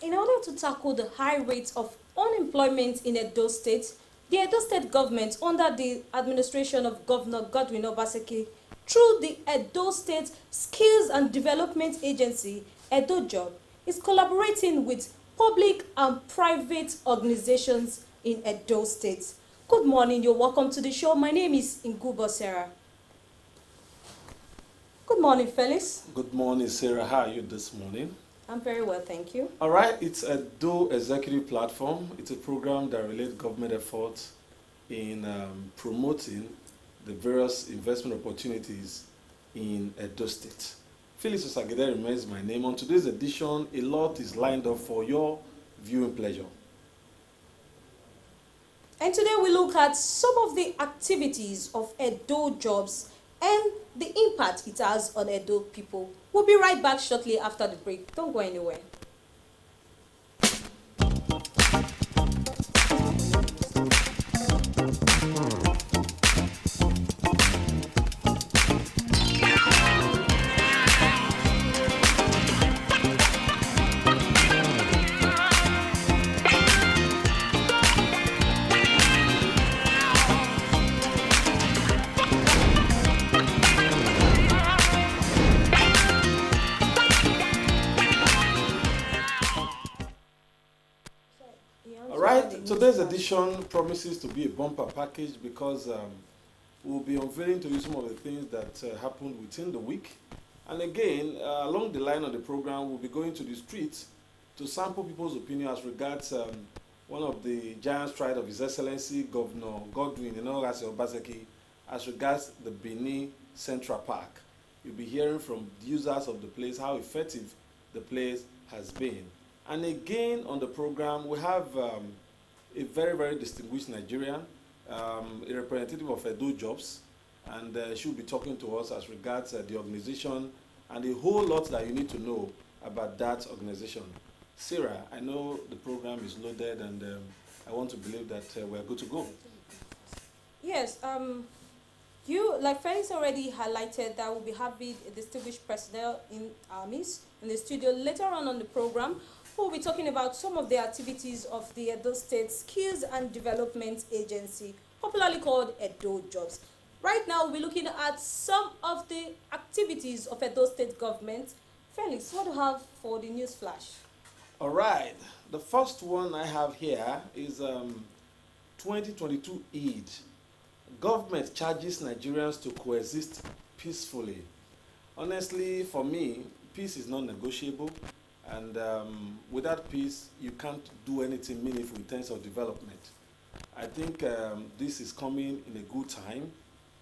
In order to tackle the high rates of unemployment in Edo State, the Edo State government, under the administration of Governor Godwin Obaseki, through the Edo State Skills and Development Agency, Edo Job, is collaborating with public and private organizations in Edo State. Good morning, you're welcome to the show. My name is Ngubo Sarah. Good morning, Felix. Good morning, Sarah. How are you this morning? I'm very well, thank you. All right, it's a Do Executive Platform. It's a program that relates government efforts in promoting the various investment opportunities in Edo State. Felix Osagide remains my name. On today's edition, a lot is lined up for your viewing pleasure. And today we look at some of the activities of Edo Jobs and the impact it has on Edo people. We'll be right back shortly after the break. Don't go anywhere. Today's edition promises to be a bumper package because we'll be unveiling to you some of the things that happened within the week. And again, along the line of the program, we'll be going to the streets to sample people's opinion as regards one of the giant strides of His Excellency Governor Godwin Obaseki as regards the Benin Central Park. You'll be hearing from users of the place how effective the place has been. And again on the program, we have a very, very distinguished Nigerian, a representative of Edo Jobs, and she'll be talking to us as regards the organization and a whole lot that you need to know about that organization. Sarah, I know the program is loaded, and I want to believe that we're good to go. Yes, you, like Felix already highlighted, that we'll be having a distinguished personnel in our midst in the studio later on the program. We'll be talking about some of the activities of the Edo State Skills and Development Agency, popularly called Edo Jobs. Right now, we'll be looking at some of the activities of Edo State government. Felix, what do you have for the news flash? All right. The first one I have here is 2022 Eid. Government charges Nigerians to coexist peacefully. Honestly, for me, peace is not negotiable. And without peace, you can't do anything meaningful in terms of development. I think this is coming in a good time,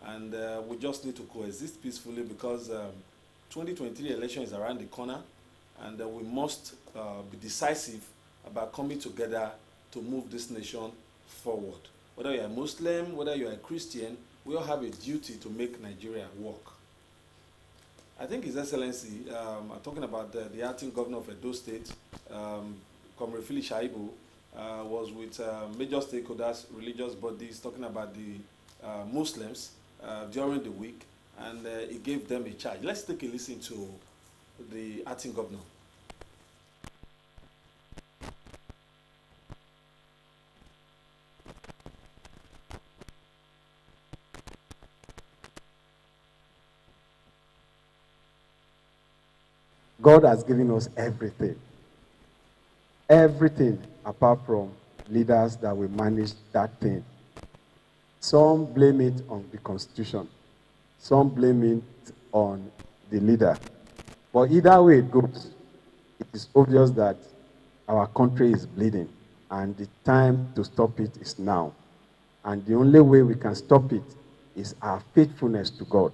and we just need to coexist peacefully because 2023 election is around the corner, and we must be decisive about coming together to move this nation forward. Whether you're a Muslim, whether you're a Christian, we all have a duty to make Nigeria work. I think His Excellency, I'm talking about the acting governor of Edo State, Comrade Philip Shaibu, was with major stakeholders, religious bodies, talking about the Muslims during the week, and he gave them a charge. Let's take a listen to the acting governor. God has given us everything. Everything apart from leaders that will manage that thing. Some blame it on the constitution. Some blame it on the leader. But either way it goes, it is obvious that our country is bleeding, and the time to stop it is now. And the only way we can stop it is our faithfulness to God.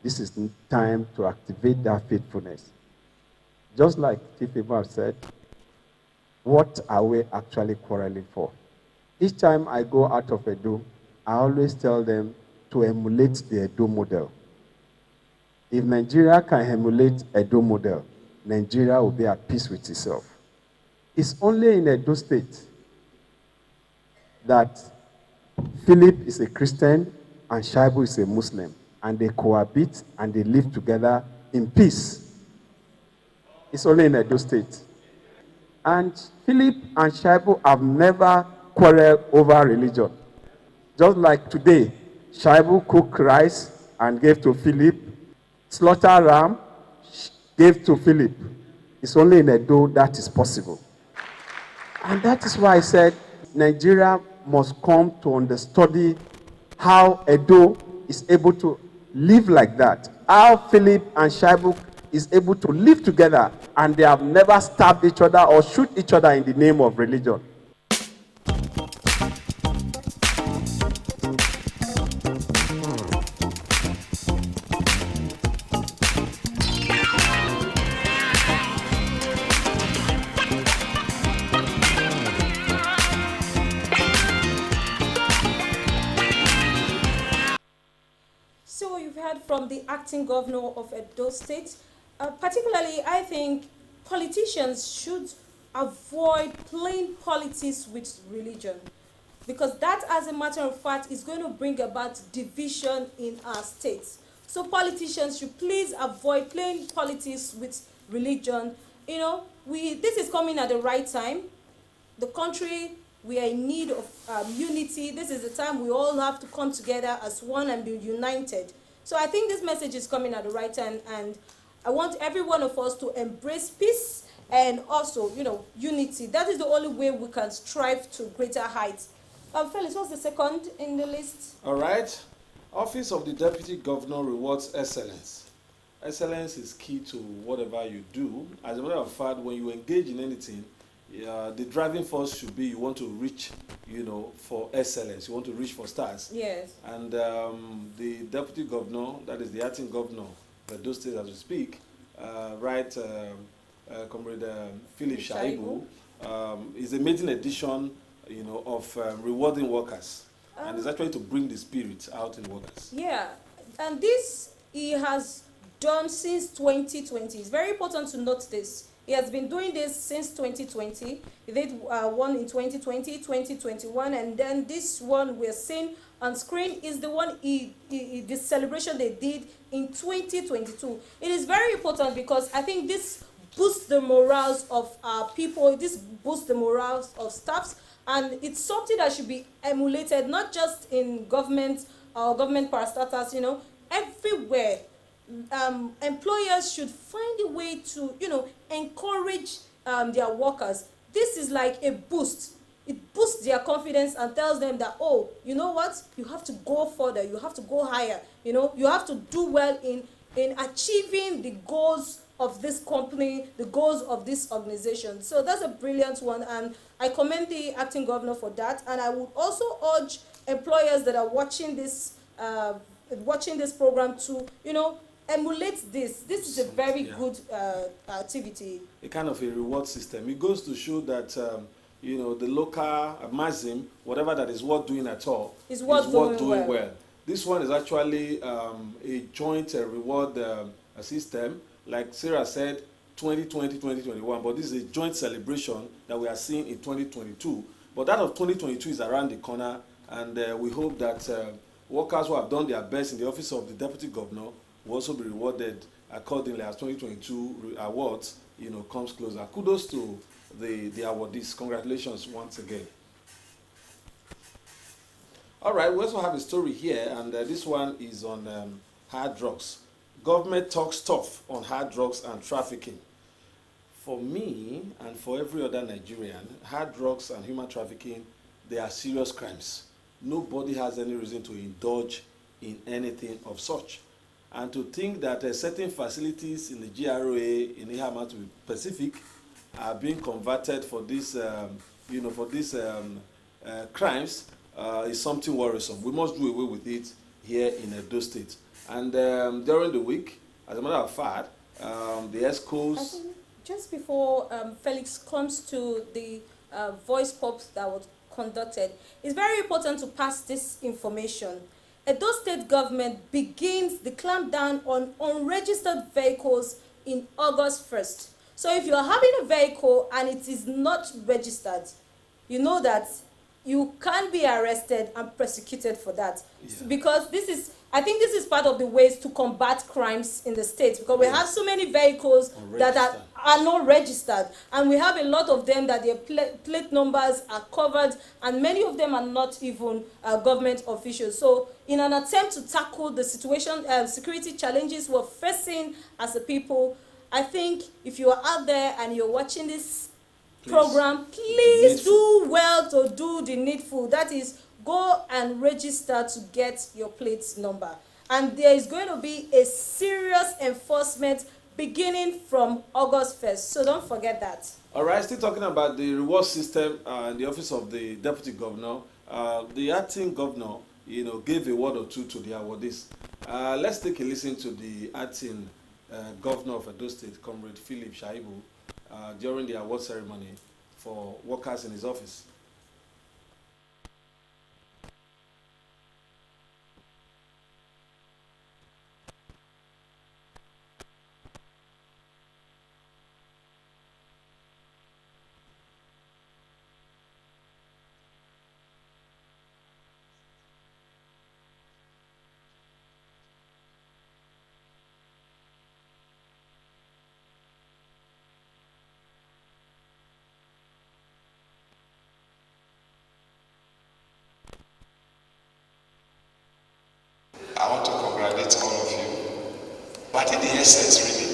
This is time to activate that faithfulness. Just like Chief Imam said, what are we actually quarreling for? Each time I go out of Edo, I always tell them to emulate the Edo model. If Nigeria can emulate Edo model, Nigeria will be at peace with itself. It's only in Edo State that Philip is a Christian and Shaibu is a Muslim, and they cohabit and they live together in peace. It's only in Edo State. And Philip and Shaibu have never quarreled over religion. Just like today, Shaibu cooked rice and gave to Philip, slaughter ram, gave to Philip. It's only in Edo that is possible. And that is why I said Nigeria must come to understudy how Edo is able to live like that. How Philip and Shaibu is able to live together and they have never stabbed each other or shoot each other in the name of religion. So you've heard from the acting governor of Edo State. Particularly, I think politicians should avoid playing politics with religion, because that, as a matter of fact, is going to bring about division in our states. So politicians should please avoid playing politics with religion. You know, this is coming at the right time. The country, we are in need of unity. This is the time we all have to come together as one and be united. So I think this message is coming at the right time, and I want every one of us to embrace peace and also, unity. That is the only way we can strive to greater heights. Felix, what's the second in the list? All right. Office of the Deputy Governor rewards excellence. Excellence is key to whatever you do. As a matter of fact, when you engage in anything, the driving force should be you want to reach, for excellence. You want to reach for stars. Yes. And the Deputy Governor, that is the acting governor of Edo State as we speak, Comrade Philip Shaibu, is a maiden edition, of rewarding workers. And it's actually to bring the spirit out in workers. Yeah, and this he has done since 2020. It's very important to note this. He has been doing this since 2020. He did one in 2020, 2021, and then this one we're seeing on screen is the one the celebration they did in 2022. It is very important because I think this boosts the morals of people, this boosts the morals of staffs, and it's something that should be emulated, not just in government or government parastatals, everywhere. Employers should find a way to, encourage their workers. This is like a boost. It boosts their confidence and tells them that, oh, you know what? You have to go further. You have to go higher. You have to do well in achieving the goals of this company, the goals of this organization. So that's a brilliant one, and I commend the acting governor for that. And I would also urge employers that are watching this program to, emulate this. This is a very good activity. A kind of a reward system. It goes to show that the local maxim, whatever that is worth doing at all, is worth doing well. This one is actually a joint reward system. Like Sarah said, 2020, 2021, but this is a joint celebration that we are seeing in 2022. But that of 2022 is around the corner, and we hope that workers who have done their best in the office of the Deputy Governor will also be rewarded accordingly as 2022 awards, comes closer. Kudos to the awardees. Congratulations once again. All right, we also have a story here, and this one is on hard drugs. Government talks tough on hard drugs and trafficking. For me and for every other Nigerian, hard drugs and human trafficking, they are serious crimes. Nobody has any reason to indulge in anything of such. And to think that certain facilities in the GRA in Ihama, to be specific, are being converted for these, crimes is something worrisome. We must do away with it here in Edo State. And during the week, as a matter of fact, the ESCOs... Just before Felix comes to the voice pops that was conducted, it's very important to pass this information. Edo State government begins the clampdown on unregistered vehicles in August 1st. So if you are having a vehicle and it is not registered, you know that you can be arrested and prosecuted for that. Yeah. Because this is I think this is part of the ways to combat crimes in the state, because we have so many vehicles that are not registered, and we have a lot of them that their plate numbers are covered, and many of them are not even government officials. So in an attempt to tackle the situation, security challenges we're facing as a people, I think if you are out there and you're watching this program, please do well to do the needful. That is, go and register to get your plate number. And there is going to be a serious enforcement beginning from August 1st. So don't forget that. All right, still talking about the reward system in the office of the deputy governor. The acting governor, gave a word or two to the awardees. Let's take a listen to the acting governor of Edo State, Comrade Philip Shaibu, during the award ceremony for workers in his office. I want to congratulate all of you. But I think the essence really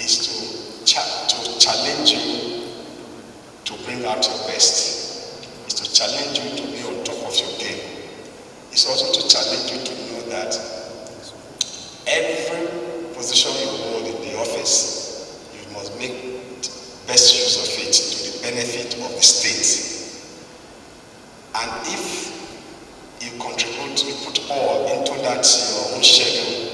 is to challenge you to bring out your best. It's to challenge you to be on top of your game. It's also to challenge you to know that every position you hold in the office, you must make best use of it to the benefit of the state. And if you contribute, you put all into that your own schedule,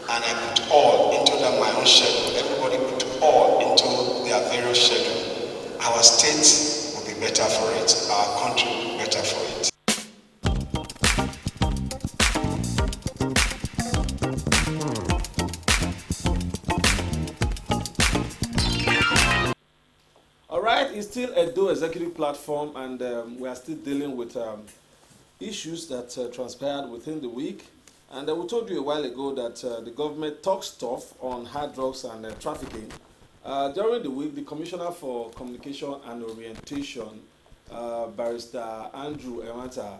and I put all into that my own schedule, everybody put all into their various schedule, our state will be better for it, our country will be better for it. All right, it's still Edo Executive Platform, and we are still dealing with issues that transpired within the week. And we told you a while ago that the government talks tough on hard drugs and trafficking. During the week, the Commissioner for Communication and Orientation, Barrister Andrew Ewanta,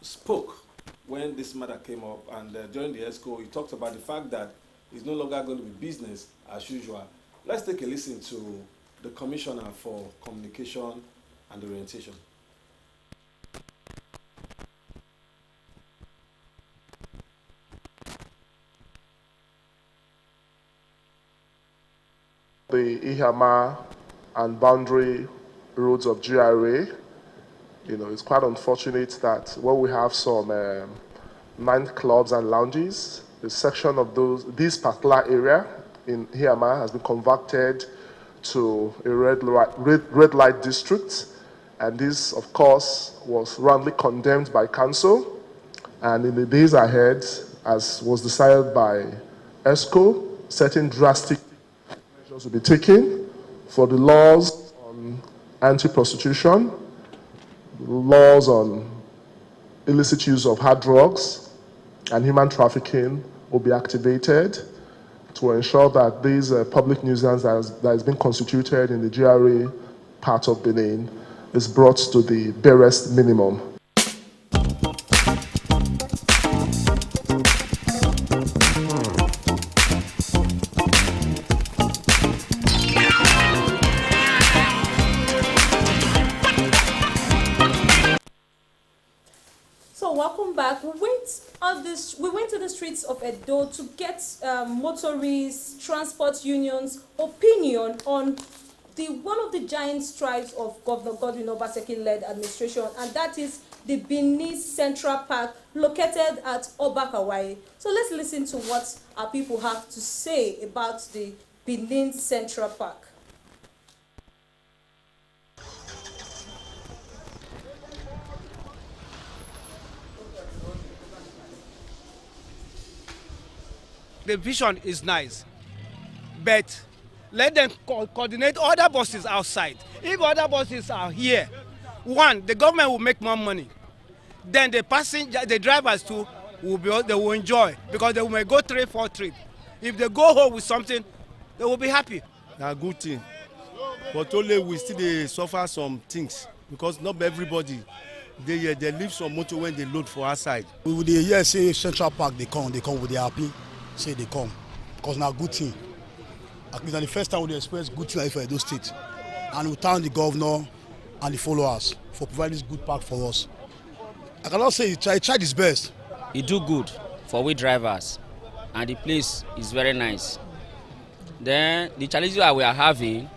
spoke when this matter came up. And during the ESCO, he talked about the fact that it's no longer going to be business as usual. Let's take a listen to the Commissioner for Communication and Orientation. The Ihama and boundary roads of GRA, it's quite unfortunate that when we have some nightclubs and lounges, the section of this particular area in Ihama has been converted to a red light district, and this, of course, was roundly condemned by council. And in the days ahead, as was decided by ESCO, certain drastic measures will be taken for the laws on anti-prostitution, laws on illicit use of hard drugs, and human trafficking will be activated to ensure that these public nuisance that has been constituted in the GRA part of Benin is brought to the barest minimum. Welcome back. We went to the streets of Edo to get motorists, transport unions' opinion on one of the giant strides of Governor Godwin Obaseki-led administration, and that is the Benin Central Park located at Obakawai. So let's listen to what our people have to say about the Benin Central Park. The vision is nice, but let them coordinate other buses outside. If other buses are here, one, the government will make more money. Then the drivers too they will enjoy because they may go 3-4 trips. If they go home with something, they will be happy. Na good thing, but only we still dey suffer some things because not everybody dey here. They leave some motor when they load for outside. We dey hear say Central Park dey come, we dey happy say they come because na good thing. At least na the first time we dey experience good thing like for Edo State, and we thank the governor and the followers for providing this good park for us. I cannot say he tried his best. He do good for we drivers, and the place is very nice. Then the challenges that we are having,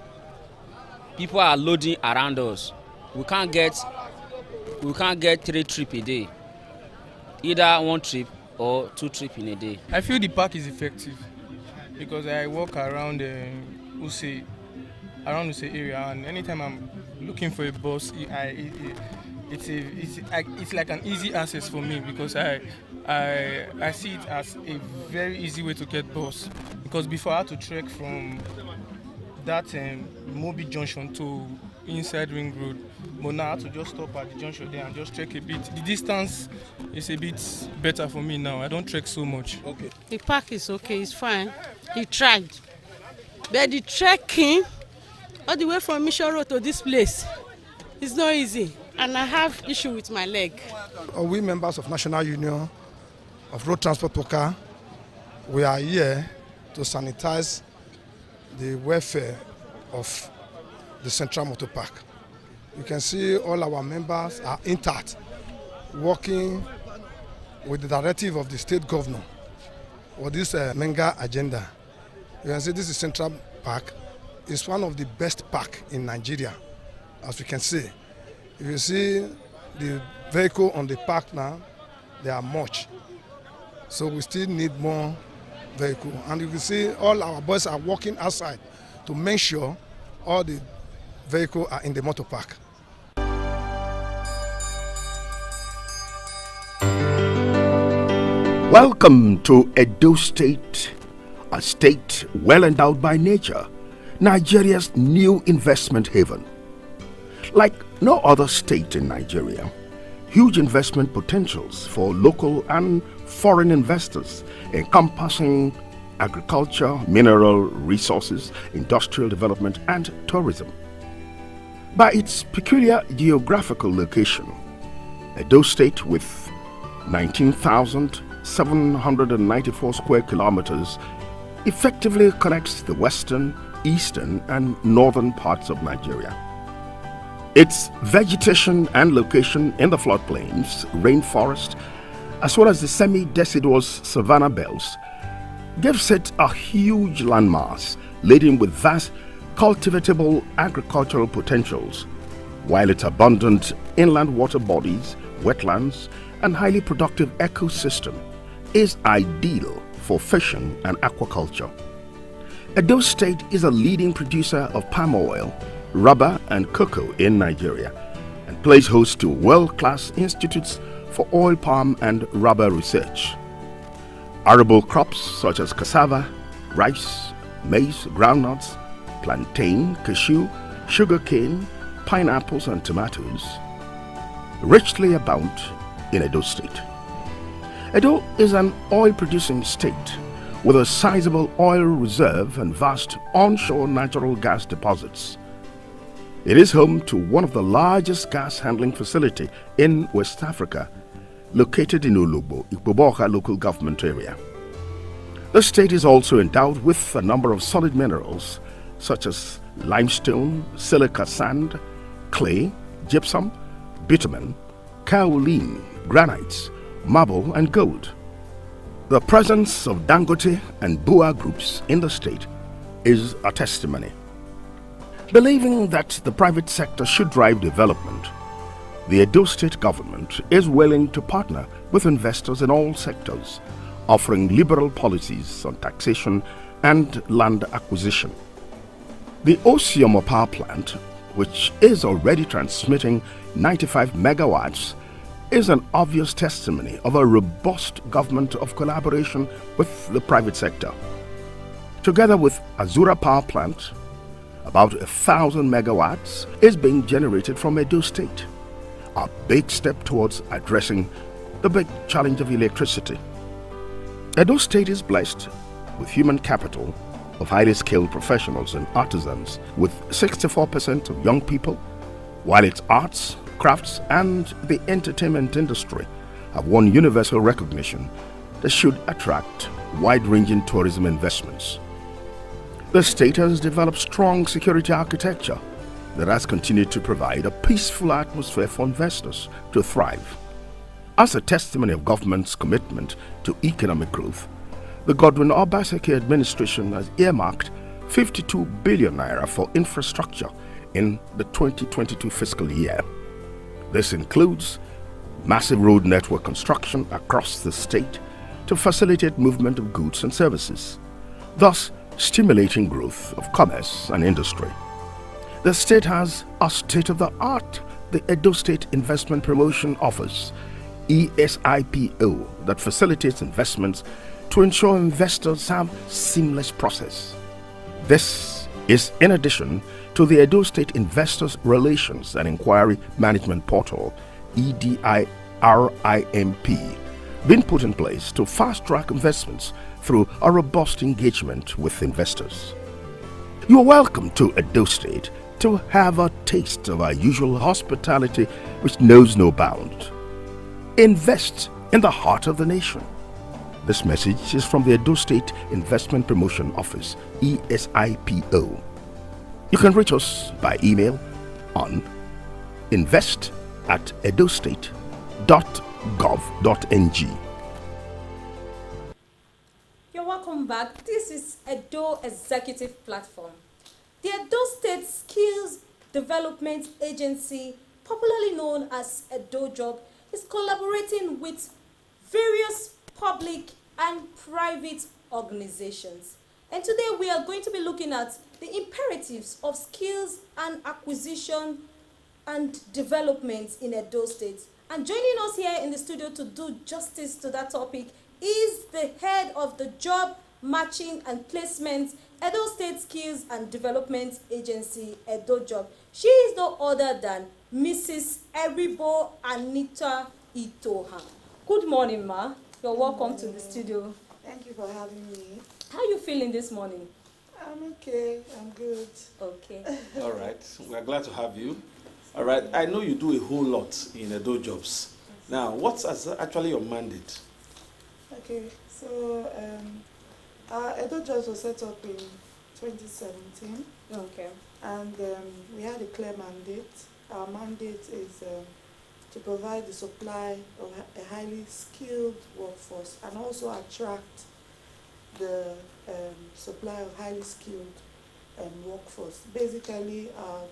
people are loading around us. We can't get 3 trips a day, either 1 trip or 2 trips in a day. I feel the park is effective because I walk around Use area, and anytime I'm looking for a bus, it's like an easy access for me because I see it as a very easy way to get bus. Because before I had to trek from that Mobi junction to inside Ring Road, but now I have to just stop at the junction there and just trek a bit. The distance is a bit better for me now. I don't trek so much. Okay. The park is okay, it's fine. He tried. But the trekking all the way from Mission Road to this place is not easy. And I have issue with my leg. We members of National Union of Road Transport Worker, we are here to sanitize the welfare of the Central Motor Park. You can see all our members are intact, working with the directive of the state governor for this mega agenda. You can see this is Central Park. It's one of the best park in Nigeria, as we can see. If you see the vehicle on the park now, they are much. So we still need more vehicle. And you can see all our boys are working outside to make sure all the vehicles are in the motor park. Welcome to Edo State, a state well endowed by nature, Nigeria's new investment haven. Like no other state in Nigeria, huge investment potentials for local and foreign investors encompassing agriculture, mineral resources, industrial development, and tourism. By its peculiar geographical location, Edo State, with 19,794 square kilometers, effectively connects the western, eastern, and northern parts of Nigeria. Its vegetation and location in the floodplains, rainforest, as well as the semi-deciduous savanna belts, gives it a huge landmass laden with vast cultivatable agricultural potentials, while its abundant inland water bodies, wetlands, and highly productive ecosystem is ideal for fishing and aquaculture. Edo State is a leading producer of palm oil, rubber, and cocoa in Nigeria, and plays host to world-class institutes for oil palm and rubber research. Arable crops such as cassava, rice, maize, groundnuts, plantain, cashew, sugarcane, pineapples, and tomatoes richly abound in Edo State. Edo is an oil-producing state with a sizable oil reserve and vast onshore natural gas deposits. It is home to one of the largest gas handling facilities in West Africa, located in Ologbo, Ikpoboka local government area. The state is also endowed with a number of solid minerals such as limestone, silica sand, clay, gypsum, bitumen, kaolin, granites, marble, and gold. The presence of Dangote and Bua groups in the state is a testimony. Believing that the private sector should drive development, the Edo State government is willing to partner with investors in all sectors, offering liberal policies on taxation and land acquisition. The Osiomo power plant, which is already transmitting 95 megawatts, is an obvious testimony of a robust government of collaboration with the private sector. Together with Azura power plant, about 1,000 megawatts is being generated from Edo State, a big step towards addressing the big challenge of electricity. Edo State is blessed with human capital of highly skilled professionals and artisans, with 64% of young people, while its arts, crafts, and the entertainment industry have won universal recognition that should attract wide-ranging tourism investments. The state has developed strong security architecture that has continued to provide a peaceful atmosphere for investors to thrive. As a testimony of government's commitment to economic growth, the Godwin Obaseki administration has earmarked 52 billion naira for infrastructure in the 2022 fiscal year. This includes massive road network construction across the state to facilitate movement of goods and services, thus stimulating growth of commerce and industry. The state has a state-of-the-art, the Edo State Investment Promotion Office, ESIPO, that facilitates investments to ensure investors have seamless process. This is in addition to the Edo State Investors Relations and Inquiry Management Portal, EDIRIMP, being put in place to fast-track investments through a robust engagement with investors. You are welcome to Edo State to have a taste of our usual hospitality which knows no bound. Invest in the heart of the nation. This message is from the Edo State Investment Promotion Office, ESIPO. You can reach us by email on invest@edostate.gov.ng. You're welcome back. This is Edo Executive Platform. The Edo State Skills Development Agency, popularly known as Edo Job, is collaborating with various public and private organizations. And today we are going to be looking at the imperatives of skills and acquisition and development in Edo State. And joining us here in the studio to do justice to that topic is the head of the Job Matching and Placement Edo State Skills and Development Agency, Edo Job. She is no other than Mrs. Eribo Anita Itoha. Good morning, ma. You're welcome to the studio. Thank you for having me. How are you feeling this morning? I'm okay. I'm good. Okay. All right. We're glad to have you. All right. I know you do a whole lot in Edo Jobs. Now, what's actually your mandate? Okay. So, our Edo Jobs was set up in 2017. Okay. And we had a clear mandate. Our mandate is to provide the supply of a highly skilled workforce and also attract the supply of highly skilled workforce. Basically, our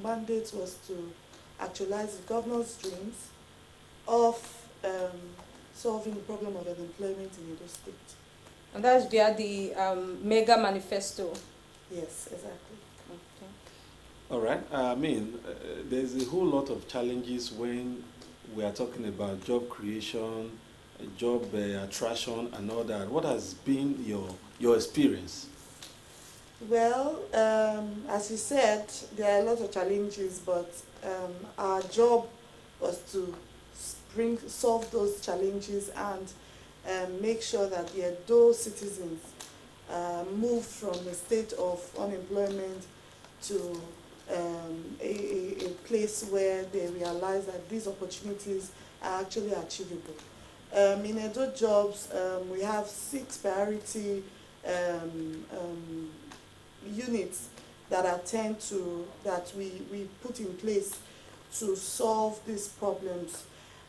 mandate was to actualize the governor's dreams of solving the problem of unemployment in Edo State. And that's via the mega manifesto. Yes, exactly. Okay. All right. There's a whole lot of challenges when we are talking about job creation, job attraction, and all that. What has been your experience? Well, as you said, there are a lot of challenges, but our job was to solve those challenges and make sure that the Edo citizens move from a state of unemployment to a place where they realize that these opportunities are actually achievable. In Edo Jobs, we have 6 priority units that we put in place to solve these problems.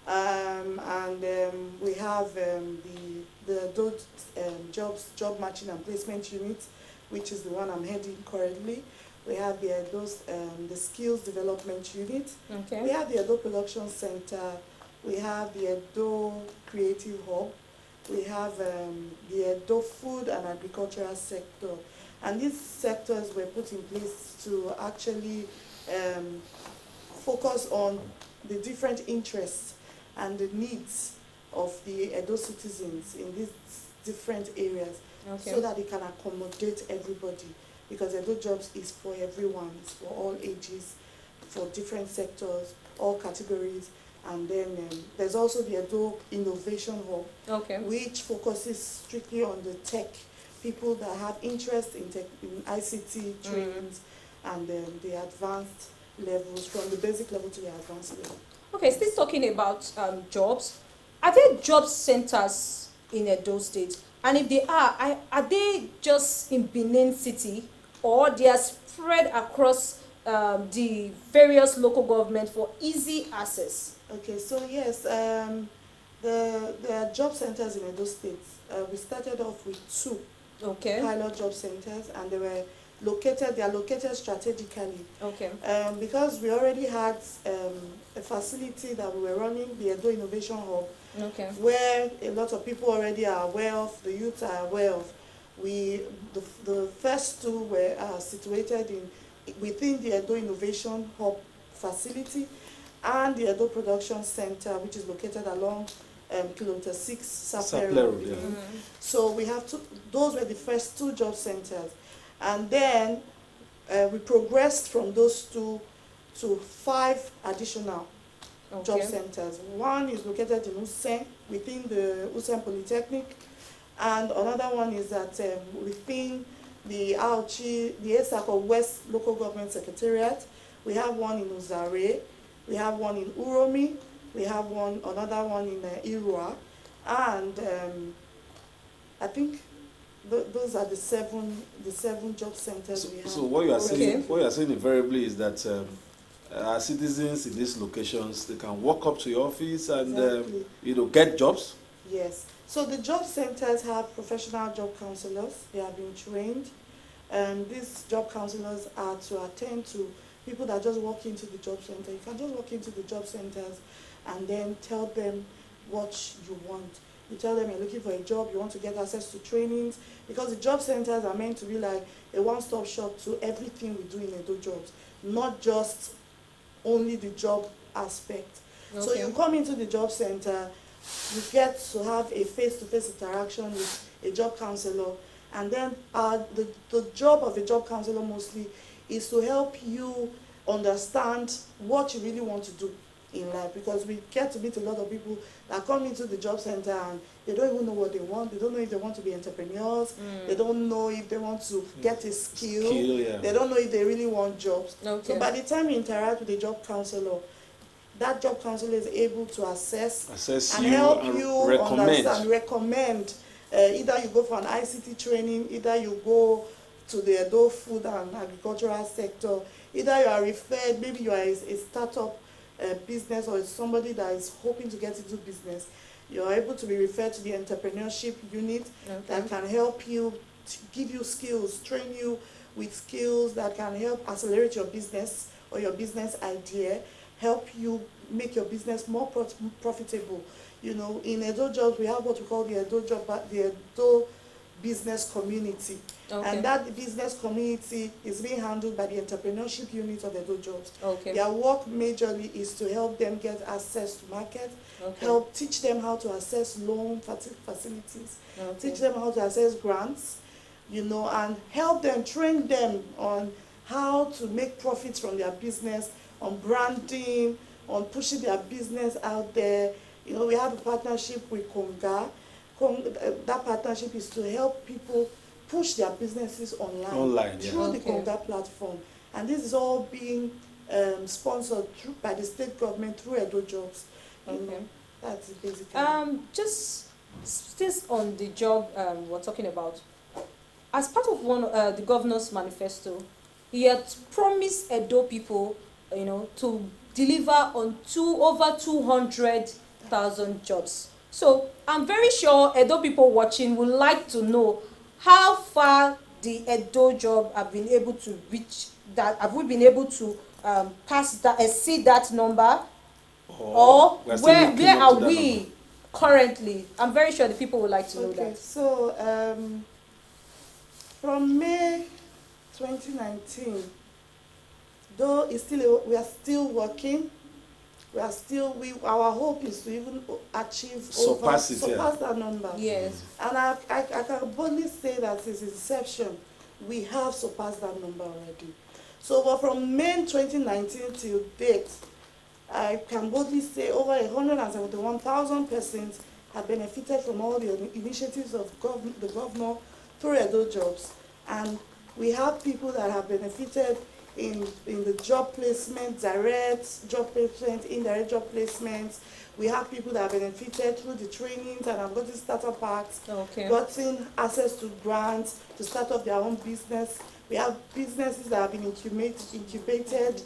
We have the Edo Job Matching and Placement Unit, which is the one I'm heading currently. We have the the Skills Development Unit. Okay. We have the Edo Production Center. We have the Edo Creative Hub. We have the Edo Food and Agricultural Sector. And these sectors were put in place to actually focus on the different interests and the needs of the Edo citizens in these different areas, Okay. so that they can accommodate everybody. Because Edo Jobs is for everyone, it's for all ages, for different sectors, all categories. And then there's also the Edo Innovation Hub, Okay. which focuses strictly on the tech, people that have interest in tech, in ICT trainings, and the advanced levels, from the basic level to the advanced level. Okay, still talking about jobs. Are there job centers in Edo State? And if they are they just in Benin City, or they are spread across the various local government for easy access? Okay, so yes, there are job centers in Edo State. We started off with 2 pilot job centers, and they are located strategically. Okay. Because we already had a facility that we were running, the Edo Innovation Hub, Okay. where a lot of people already are aware of, the youth are aware of. The first 2 were situated within the Edo Innovation Hub facility, and the Edo Production Center, which is located along kilometer 6 Sapele Road. Yeah. So we have those were the first 2 job centers, and then we progressed from those 2 to 5 additional job centers. One is located in Usen, within the Usen Polytechnic, and another one is at within the Auchi, the Esako West Local Government Secretariat. We have one in Uzare, we have one in Uromi, we have another one in Irua, and I think those are the seven job centers we have. So what you are saying invariably is that our citizens in these locations, they can walk up to your office and get jobs. Yes. So the job centers have professional job counselors. They have been trained. These job counselors are to attend to people that just walk into the job center. You can just walk into the job centers and then tell them what you want. You tell them you're looking for a job, you want to get access to trainings, because the job centers are meant to be like a one-stop shop to everything we do in Edo Jobs, not just only the job aspect. Okay. So you come into the job center, you get to have a face-to-face interaction with a job counselor, and then the job of a job counselor mostly is to help you understand what you really want to do in life, because we get to meet a lot of people that come into the job center and they don't even know what they want. They don't know if they want to be entrepreneurs. They don't know if they want to get a skill. They don't know if they really want jobs. Okay. So by the time you interact with a job counselor, that job counselor is able to assess and help you understand, recommend. Either you go for an ICT training, either you go to the Edo food and agricultural sector, either you are referred, maybe you are a startup business, or somebody that is hoping to get into business. You are able to be referred to the entrepreneurship unit that can help you, give you skills, train you with skills that can help accelerate your business or your business idea, help you make your business more profitable. You know, in Edo Jobs, we have what we call the Edo business community. And that business community is being handled by the entrepreneurship unit of Edo Jobs. Their work majorly is to help them get access to market, help teach them how to access loan facilities, teach them how to access grants, you know, and help them, train them on how to make profits from their business, on branding, on pushing their business out there. You know, we have a partnership with Konga. That partnership is to help people push their businesses online through the Konga platform. And this is all being sponsored by the state government through Edo Jobs. You know, that's it basically. Just still on the job we're talking about. As part of the governor's manifesto, he had promised Edo people, you know, to deliver on over 200,000 jobs. So I'm very sure Edo people watching would like to know how far the Edo job have been able to reach that. Have we been able to pass that, exceed that number, or where are we currently? I'm very sure the people would like to know that. So from May 2019, though we are still working. We are still, our hope is to even achieve surpass that number. Yes. And I can boldly say that since inception, we have surpassed that number already. So from May 2019 till date, I can boldly say over 171,000 persons have benefited from all the initiatives of the governor through Edo Jobs. And we have people that have benefited in the job placement, direct job placement, indirect job placements. We have people that have benefited through the trainings and have gotten startup packs, gotten access to grants to start up their own business. We have businesses that have been incubated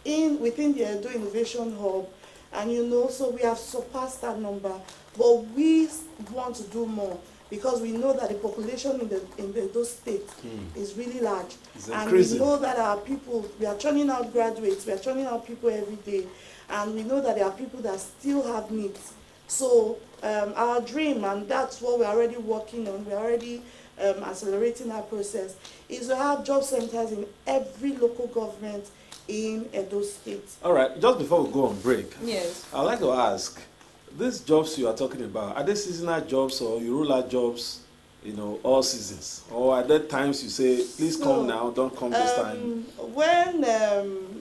within the Edo Innovation Hub. And so we have surpassed that number, but we want to do more because we know that the population in the Edo state is really large. And we know that our people, we are churning out graduates, we are churning out people every day, and we know that there are people that still have needs. So our dream, and that's what we're already working on, we're already accelerating our process, is to have job centers in every local government in Edo State. All right, just before we go on break, yes, I'd like to ask, these jobs you are talking about, are they seasonal jobs or you roll out jobs, all seasons? Or are there times you say, please come now, don't come this time? When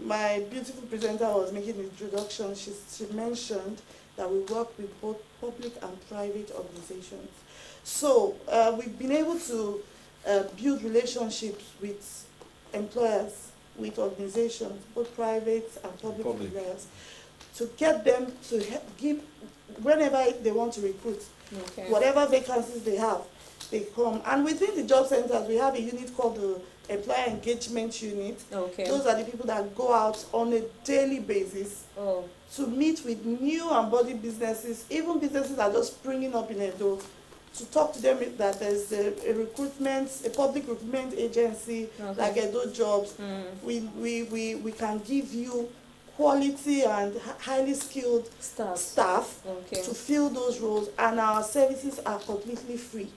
my beautiful presenter was making the introduction, she mentioned that we work with both public and private organizations. So we've been able to build relationships with employers, with organizations, both private and public employers, to get them to give, whenever they want to recruit, whatever vacancies they have, they come. And within the job centers, we have a unit called the Employer Engagement Unit. Those are the people that go out on a daily basis to meet with new and body businesses, even businesses that are just springing up in Edo, to talk to them that there's a public recruitment agency like Edo Jobs. We can give you quality and highly skilled staff to fill those roles, and our services are completely free,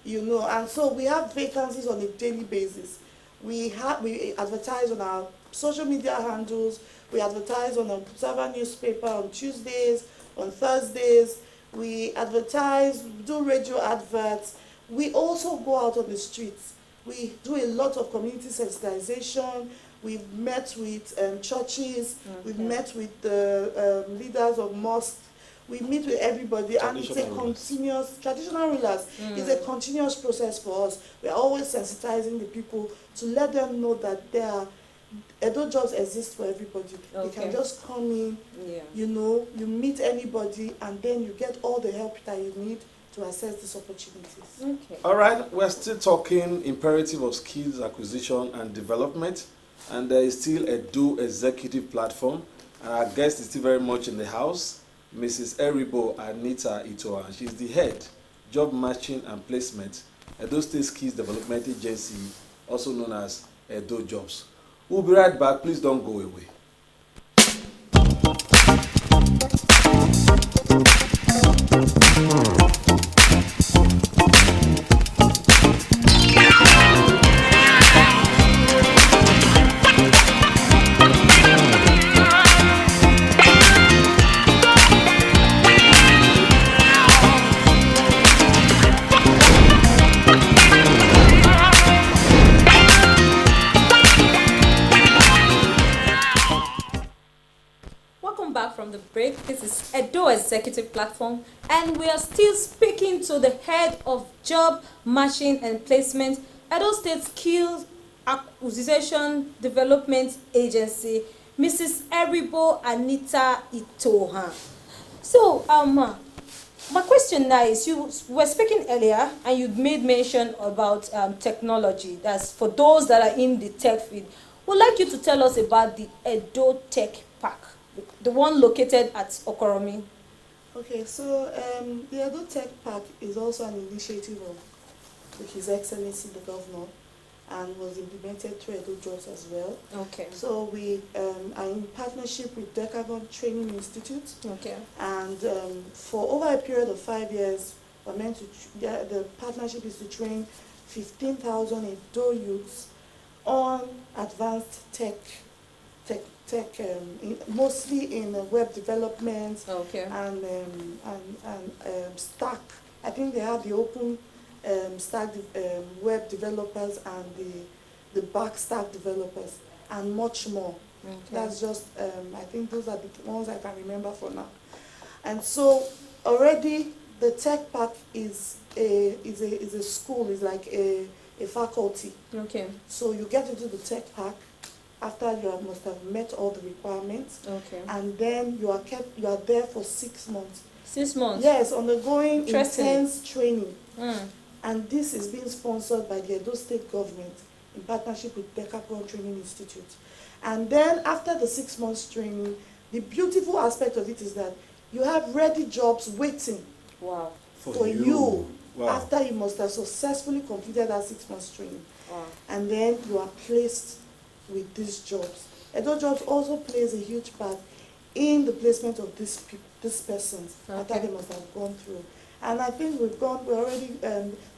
and so we have vacancies on a daily basis. We advertise on our social media handles, we advertise on our Observer newspaper on Tuesdays, on Thursdays, we advertise, do radio adverts. We also go out on the streets. We do a lot of community sensitization. We've met with churches. We've met with the leaders of mosques. We meet with everybody, and it's a continuous, traditional rulers, it's a continuous process for us. We're always sensitizing the people to let them know that Edo Jobs exist for everybody. You can just come in, you meet anybody, and then you get all the help that you need to access these opportunities. All right, we're still talking imperative of skills acquisition and development, and there is still a Edo executive platform. Our guest is still very much in the house, Mrs. Eribo Anita Itoa. She's the head, job matching and placement, Edo State Skills Development Agency, also known as Edo Jobs. We'll be right back. Please don't go away. This is Edo Executive Platform, and we are still speaking to the head of Job Matching and Placement, Edo State Skills Acquisition Development Agency, Mrs. Eribo Anita Itoha. So, my question now is, you were speaking earlier and you made mention about technology. That's for those that are in the tech field. We'd like you to tell us about the Edo Tech Park, the one located at Okoromi. Okay, so the Edo Tech Park is also an initiative of His Excellency the Governor, and was implemented through Edo Jobs as well. Okay. So we are in partnership with Decagon Training Institute. Okay. And for over a period of 5 years, we're meant to the partnership is to train 15,000 Edo youths on advanced tech, mostly in web development. Okay. And Stack. I think they have the open Stack web developers and the back Stack developers, and much more. Okay. That's just, I think those are the ones I can remember for now. And so already the tech park is a school, is like a faculty. Okay. So you get into the tech park after must have met all the requirements. Okay. And then you are there for 6 months. 6 months? Yes, undergoing intense training. Mm. And this is being sponsored by the Edo State government in partnership with Decathlon Training Institute. And then after the 6 months training, the beautiful aspect of it is that you have ready jobs waiting for you after you must have successfully completed that 6 months training. Wow. And then you are placed with these jobs. Edo Jobs also plays a huge part in the placement of these persons after they must have gone through. And I think we're already,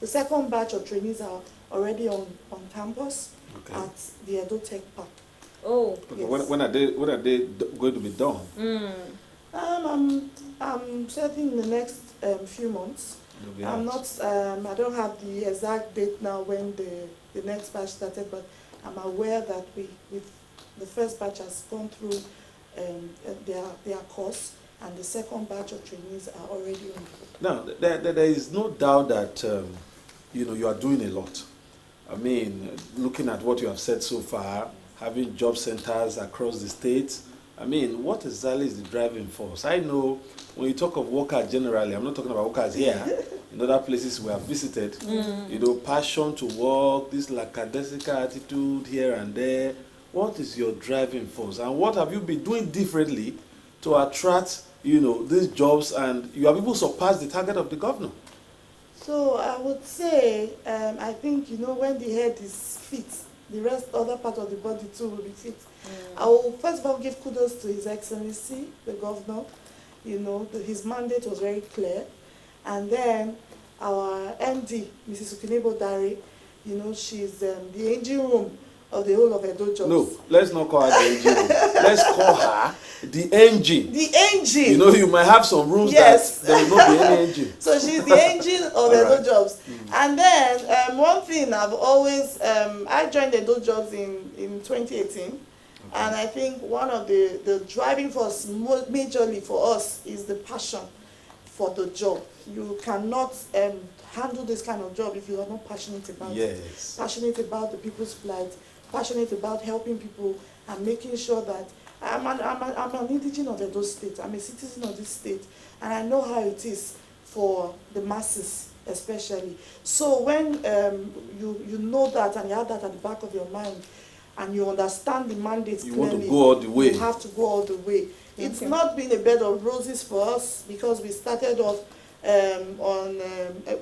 the second batch of trainees are already on campus at the Edo Tech Park. Oh, yes. When are they going to be done? I'm certain in the next few months. I'm not, I don't have the exact date now when the next batch started, but I'm aware that the first batch has gone through their course, and the second batch of trainees are already on. Now, there is no doubt that you are doing a lot. I mean, looking at what you have said so far, having job centers across the state, I mean, what exactly is the driving force? I know when you talk of workers generally, I'm not talking about workers here, in other places we have visited, passion to work, this lackadaisical attitude here and there. What is your driving force? And what have you been doing differently to attract, these jobs, and you have even surpassed the target of the governor? So I would say, I think, when the head is fit, the other part of the body too will be fit. I will first of all give kudos to His Excellency, the governor. His mandate was very clear. And then our MD, Mrs. Ukinebo Dari, she's the engine room of the whole of Edo Jobs. No, let's not call her the engine room. Let's call her the engine. The engine. You might have some rooms that there will not be any engine. So she's the engine of Edo Jobs. And then one thing I've always, I joined Edo Jobs in 2018. And I think one of the driving force majorly for us is the passion for the job. You cannot handle this kind of job if you are not passionate about it. Passionate about the people's plight, passionate about helping people and making sure that I'm an indigenous of Edo State. I'm a citizen of this state, and I know how it is for the masses especially. So when you know that and you have that at the back of your mind, and you understand the mandate clearly, want to go all the way. You have to go all the way. It's not been a bed of roses for us, because we started off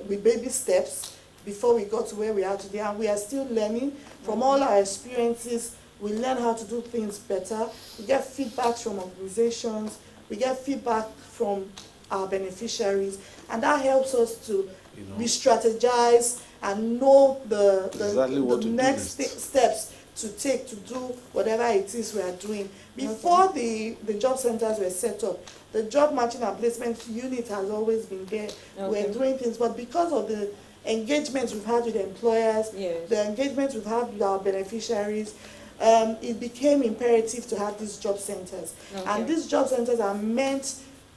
with baby steps before we got to where we are today, and we are still learning. From all our experiences, we learn how to do things better. We get feedback from organizations, we get feedback from our beneficiaries, and that helps us to re-strategize and know the next steps to take to do whatever it is we are doing. Before the job centers were set up, the job matching and placement unit has always been there. We're doing things, but because of the engagements we've had with employers, the engagements we've had with our beneficiaries, it became imperative to have these job centers. And these job centers are meant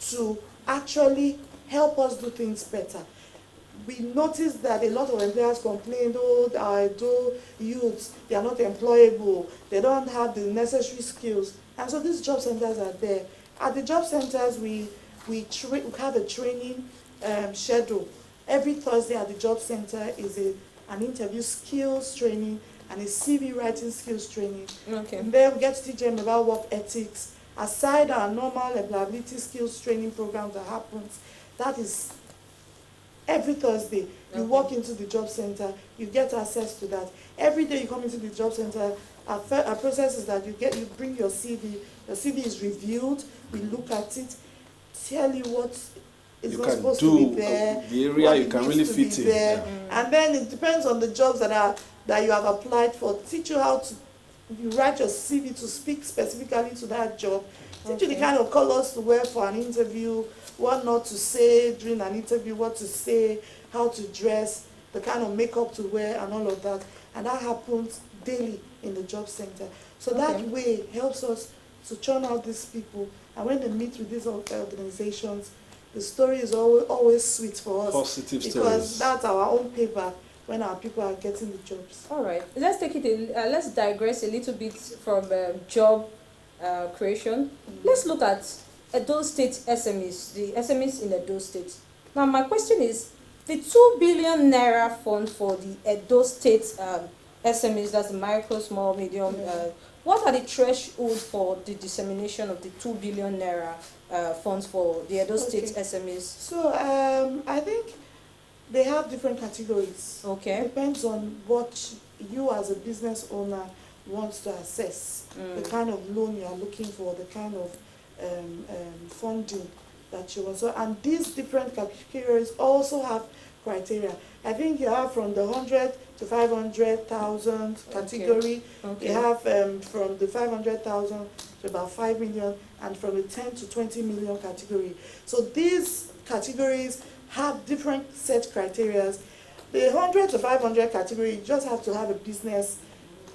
to actually help us do things better. We noticed that a lot of employers complained, our youths, they are not employable, they don't have the necessary skills. And so these job centers are there. At the job centers, we have a training schedule. Every Thursday at the job center is an interview skills training and a CV writing skills training. And then we get to teach them about work ethics. Aside our normal employability skills training programs that happens, that is every Thursday. You walk into the job center, you get access to that. Every day you come into the job center, our process is that you bring your CV is reviewed, we look at it, tell you what is not supposed to be there, the area you can really fit in. And then it depends on the jobs that you have applied for. Teach you how to write your CV to speak specifically to that job. Teach you the kind of colors to wear for an interview, what not to say during an interview, what to say, how to dress, the kind of makeup to wear and all of that. And that happens daily in the job center. So that way helps us to churn out these people. And when they meet with these organizations, the story is always sweet for us. Positive because stories. That's our own paper when our people are getting the jobs. All right, let's take it. Let's digress a little bit from job creation. Let's look at Edo State SMEs, the SMEs in Edo State. Now, my question is, the 2 billion naira fund for the Edo State SMEs, that's the micro, small, medium. What are the thresholds for the dissemination of the 2 billion naira funds for the Edo State SMEs? So I think they have different categories. Okay. It depends on what you as a business owner wants to assess, the kind of loan you are looking for, the kind of funding that you want. So, and these different categories also have criteria. I think you have from the 100 to 500,000 category. You have from the 500,000 to about 5 million, and from the 10 to 20 million category. So these categories have different set criteria. The 100 to 500 category, you just have to have a business,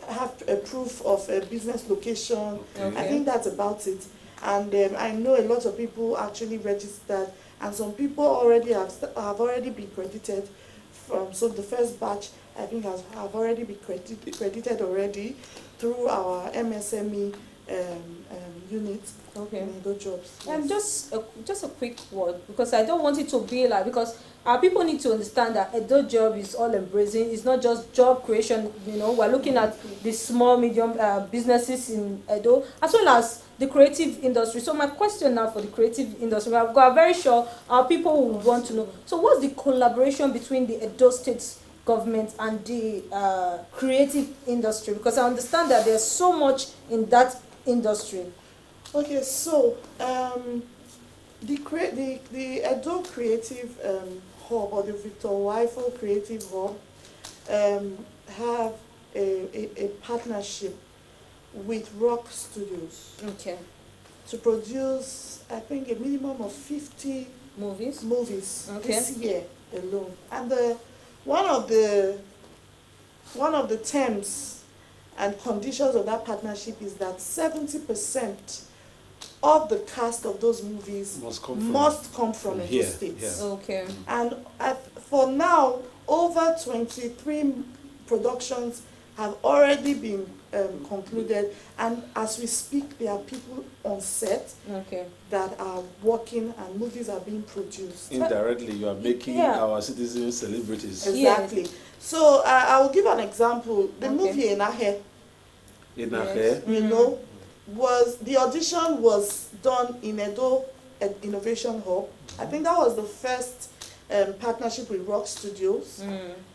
have a proof of a business location. I think that's about it. And I know a lot of people actually registered, and some people already have already been credited from. So the first batch, I think, have already been credited already through our MSME unit. Okay. Jobs. And just a quick word, because I don't want it to be like, because our people need to understand that Edo job is all embracing. It's not just job creation. You know, we're looking at the small, medium businesses in Edo, as well as the creative industry. So my question now for the creative industry, I'm very sure our people will want to know. So what's the collaboration between the Edo State government and the creative industry? Because I understand that there's so much in that industry. Okay, so the Edo Creative Hub, or the Victor Waifo Creative Hub, have a partnership with Rock Studios. Okay. To produce, I think, a minimum of 50 movies this year alone. And one of the terms and conditions of that partnership is that 70% of the cast of those movies must come from Edo State. Yeah. Okay. And for now, over 23 productions have already been concluded, and as we speak, there are people on set that are working, and movies are being produced. Indirectly, you are making our citizens celebrities. Exactly. So I will give an example. The movie Enahe, you know, the audition was done in Edo Innovation Hub. I think that was the first partnership with Rock Studios.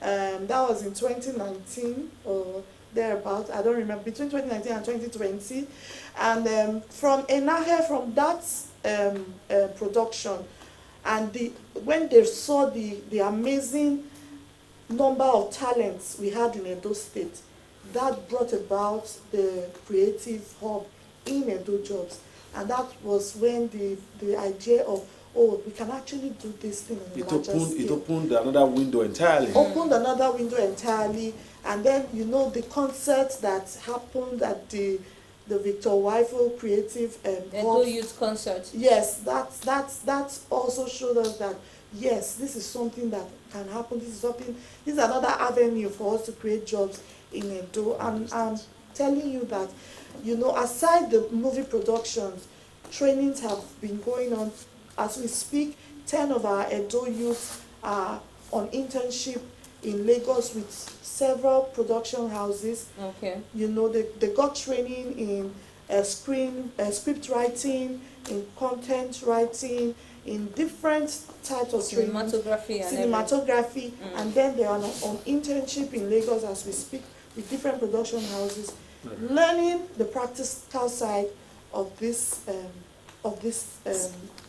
That was in 2019 or thereabouts. I don't remember, between 2019 and 2020. And from Enahe, from that production, and when they saw the amazing number of talents we had in Edo State, that brought about the creative hub in Edo Jobs. And that was when the idea of, oh, we can actually do this thing in a larger scale. It opened another window entirely. Opened another window entirely. And then, you know, the concerts that happened at the Victor Waifo Creative Edo Youth Concert. Yes, that also showed us that, yes, this is something that can happen. This is another avenue for us to create jobs in Edo. And I'm telling you that, you know, aside the movie productions, trainings have been going on. As we speak, 10 of our Edo youths are on internship in Lagos with several production houses. Okay. You know, they got training in script writing, in content writing, in different types of cinematography, and then they are on internship in Lagos as we speak with different production houses, learning the practical side of this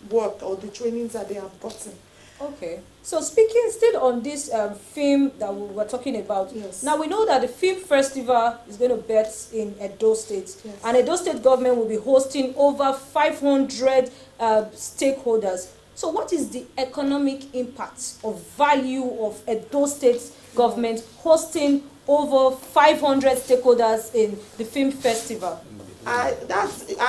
work, or the trainings that they have gotten. Okay. So speaking still on this film that we were talking about, now we know that the film festival is going to be in Edo State, and Edo State government will be hosting over 500 stakeholders. So what is the economic impact of value of Edo State government hosting over 500 stakeholders in the film festival. I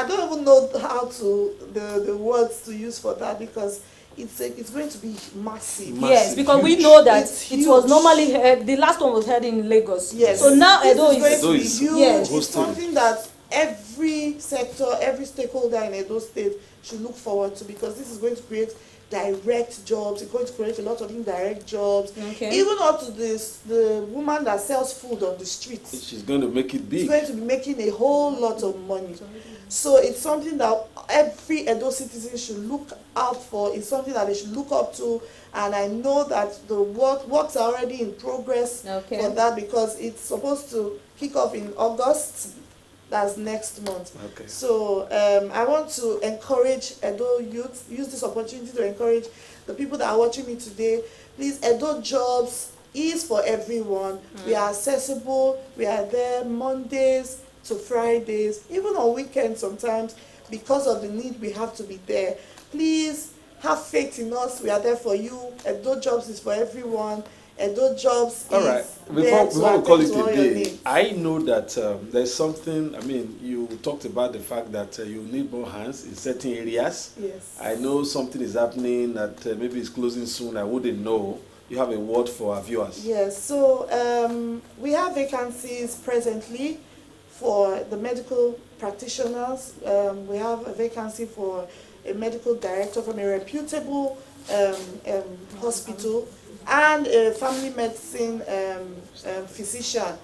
don't even know how to the words to use for that, because it's going to be massive. Yes, because huge. we know that It's it was huge. normally held, the last one was held in Lagos. Yes. So now this Edo is going is to be huge. Yes. It's something that every sector, every stakeholder in Edo State should look forward to, because this is going to create direct jobs. It's going to create a lot of indirect jobs. Okay. Even up to the woman that sells food on the streets. She's going to make it big. She's going to be making a whole lot of money. So it's something that every Edo citizen should look out for. It's something that they should look up to. And I know that the works are already in progress for that, because it's supposed to kick off in August. That's next month. Okay. So I want to encourage Edo youth, use this opportunity to encourage the people that are watching me today. Please, Edo Jobs is for everyone. We are accessible. We are there Mondays to Fridays, even on weekends sometimes. Because of the need, we have to be there. Please have faith in us. We are there for you. Edo Jobs is for everyone. Edo Jobs All right. Before we call it a day, I know that there's something, I mean, you talked about the fact that you need more hands in certain areas. Yes. I know something is happening that maybe it's closing soon. I wouldn't know. You have a word for our viewers. Yes. So we have vacancies presently for the medical practitioners. We have a vacancy for a medical director from a reputable hospital, and a family medicine physician.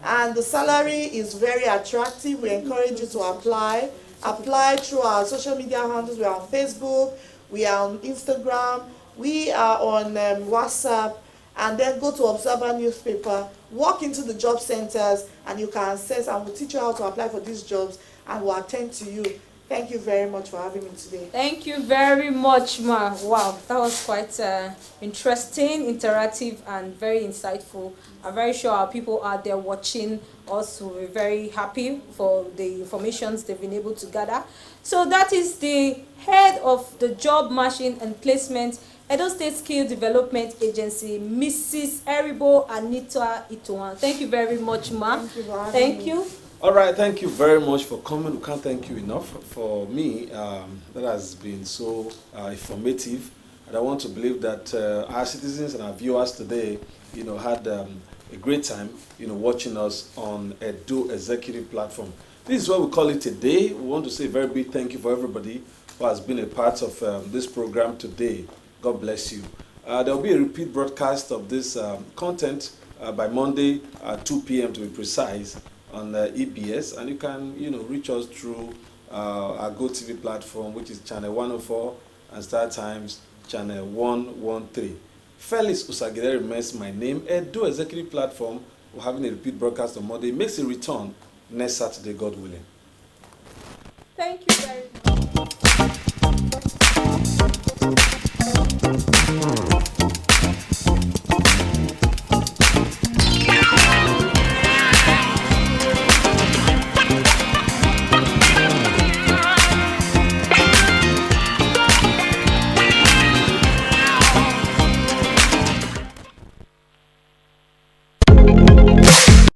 And the salary is very attractive. We encourage you to apply. Apply through our social media handles. We are on Facebook, we are on Instagram, we are on WhatsApp, and then go to Observer newspaper, walk into the job centers, and you can access, and we'll teach you how to apply for these jobs, and we'll attend to you. Thank you very much for having me today. Thank you very much, Ma. Wow, that was quite interesting, interactive, and very insightful. I'm very sure our people out there watching us will be very happy for the informations they've been able to gather. So that is the head of the Job Matching and Placement Edo State Skill Development Agency, Mrs. Eribo Anita Itoan. Thank you very much, Ma. Thank you for having Thank me. you. All right, thank you very much for coming. We can't thank you enough. For me, that has been so informative. And I want to believe that our citizens and our viewers today, had a great time, watching us on Edo Executive Platform. This is what we call it today. We want to say a very big thank you for everybody who has been a part of this program today. God bless you. There will be a repeat broadcast of this content by Monday, 2 p.m. to be precise, on EBS, and you can reach us through our GoTV platform, which is channel 104, and Star Times channel 113. Felix Usagire remains my name. Edo Executive Platform, we're having a repeat broadcast on Monday. It makes a return next Saturday, God willing. Thank you very much.